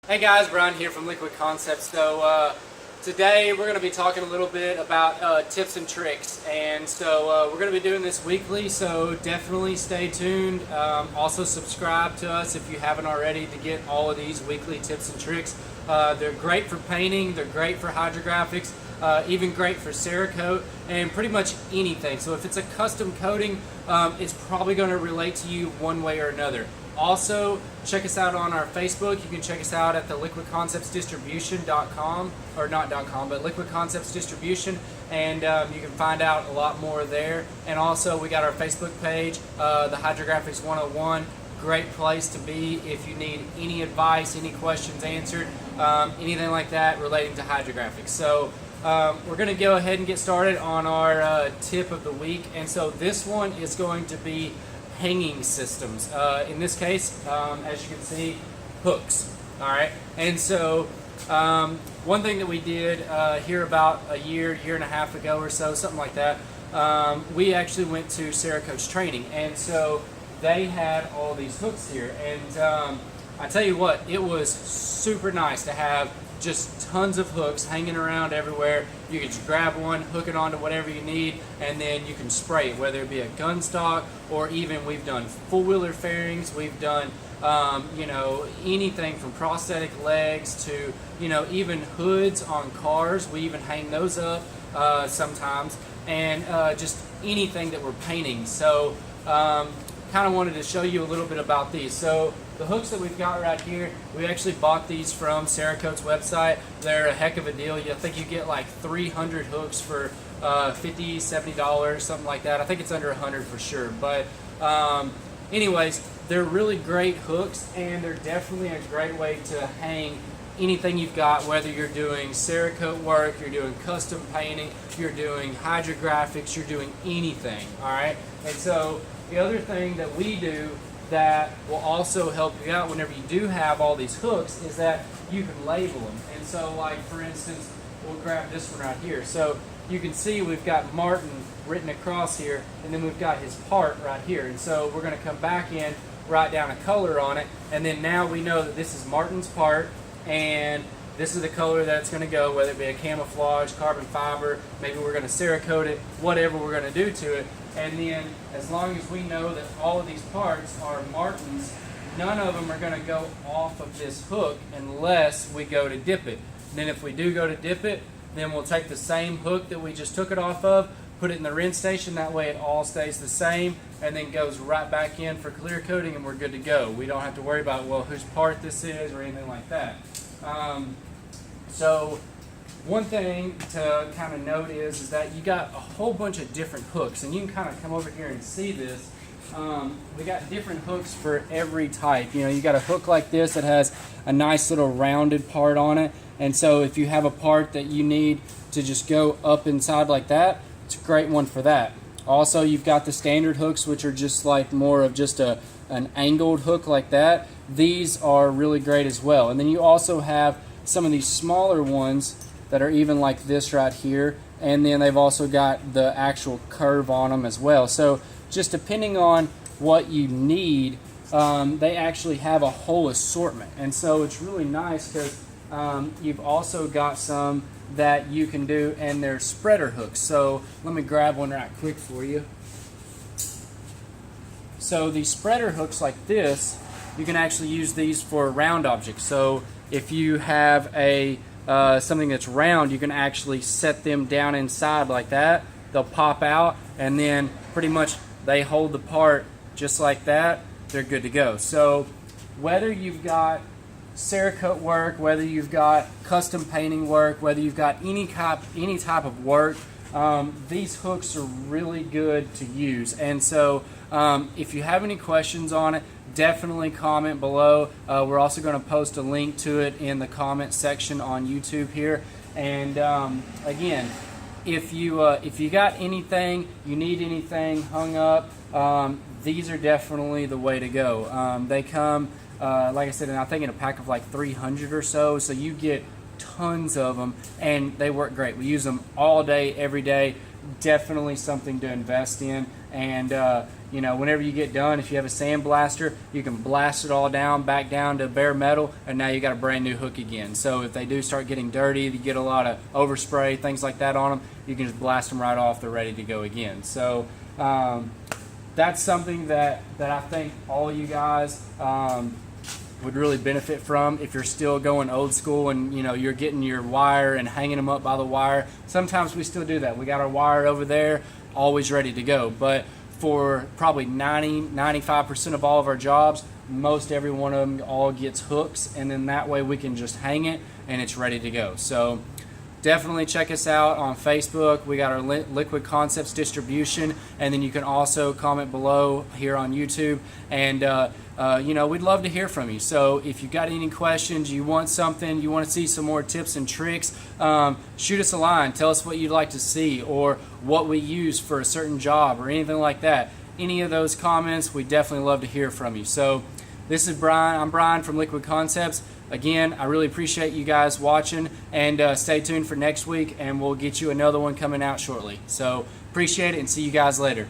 Hey guys, Bryan here from Liquid Concepts. So today we're going to be talking a little bit about tips and tricks, and so we're going to be doing this weekly, so definitely stay tuned. Also subscribe to us if you haven't already to get all of these weekly tips and tricks. They're great for painting, they're great for hydrographics, even great for cerakote, and pretty much anything. So if it's a custom coating, it's probably going to relate to you one way or another. Also, check us out on our Facebook. You can check us out at the liquidconceptsdistribution.com, or not .com, but Liquid Concepts Distribution, and you can find out a lot more there. And also, we got our Facebook page, the Hydrographics 101. Great place to be if you need any advice, any questions answered, anything like that relating to hydrographics. So we're going to go ahead and get started on our tip of the week. And so this one is going to be hanging systems. In this case, as you can see, hooks. All right, and so one thing that we did here about a year and a half ago or so, something like that, we actually went to Cerakote's training, and so they had all these hooks here, and I tell you what, it was super nice to have just tons of hooks hanging around everywhere. You can just grab one, hook it onto whatever you need, and then you can spray it, whether it be a gun stock, or even we've done full-wheeler fairings, we've done anything from prosthetic legs to even hoods on cars. We even hang those up sometimes, and just anything that we're painting. So kind of wanted to show you a little bit about these. So the hooks that we've got right here, we actually bought these from Cerakote's website. They're a heck of a deal. I think you get like 300 hooks for $50, $70, something like that. I think it's under 100 for sure. But anyways, they're really great hooks, and they're definitely a great way to hang anything you've got, whether you're doing Cerakote work, you're doing custom painting, you're doing hydrographics, you're doing anything, all right? And so the other thing that we do that will also help you out whenever you do have all these hooks is that you can label them. And so, like, for instance, we'll grab this one right here. So you can see we've got Martin written across here, and then we've got his part right here. And so we're going to come back in, write down a color on it, and then now we know that this is Martin's part, and this is the color that it's going to go, whether it be a camouflage, carbon fiber, maybe we're going to Cerakote it, whatever we're going to do to it. And then as long as we know that all of these parts are Martin's, none of them are going to go off of this hook unless we go to dip it. And then if we do go to dip it, then we'll take the same hook that we just took it off of, put it in the rinse station, that way it all stays the same, and then goes right back in for clear coating, and we're good to go. We don't have to worry about, well, whose part this is or anything like that. So one thing to kind of note is that you got a whole bunch of different hooks, and you can kind of come over here and see this. We got different hooks for every type. You got a hook like this that has a nice little rounded part on it, and so if you have a part that you need to just go up inside like that, it's a great one for that. Also, you've got the standard hooks, which are just like more of just an angled hook like that. These are really great as well. And then you also have some of these smaller ones that are even like this right here, and then they've also got the actual curve on them as well. So just depending on what you need, they actually have a whole assortment, and so it's really nice because you've also got some that you can do, and they're spreader hooks. So let me grab one right quick for you. So these spreader hooks like this, you can actually use these for round objects. So if you have a something that's round, you can actually set them down inside like that. They'll pop out, and then pretty much they hold the part just like that. They're good to go. So whether you've got Cerakote work, whether you've got custom painting work, whether you've got any type of work, these hooks are really good to use. And so if you have any questions on it, definitely comment below. We're also going to post a link to it in the comment section on YouTube here. And again, if you got anything, you need anything hung up, these are definitely the way to go. They come, like I said, I think in a pack of like 300 or so, so you get tons of them, and they work great. We use them all day, every day. definitely something to invest in. And you know, whenever you get done, if you have a sandblaster, you can blast it all down, back down to bare metal, and now you got a brand new hook again. So if they do start getting dirty, you get a lot of overspray, things like that on them, you can just blast them right off. They're ready to go again. So that's something that I think all you guys would really benefit from if you're still going old school and you know you're getting your wire and hanging them up by the wire. Sometimes we still do that. We got our wire over there always ready to go, but for probably 95% of all of our jobs, most every one of them all gets hooks, and then that way we can just hang it and it's ready to go. So definitely check us out on Facebook. We got our Liquid Concepts distribution, and then you can also comment below here on YouTube. And you know, we'd love to hear from you. So if you've got any questions, you want something, you want to see some more tips and tricks, shoot us a line. Tell us what you'd like to see or what we use for a certain job or anything like that. Any of those comments, we definitely love to hear from you. So this is Bryan. I'm Bryan from Liquid Concepts. Again, I really appreciate you guys watching, and stay tuned for next week, and we'll get you another one coming out shortly. So appreciate it, and see you guys later.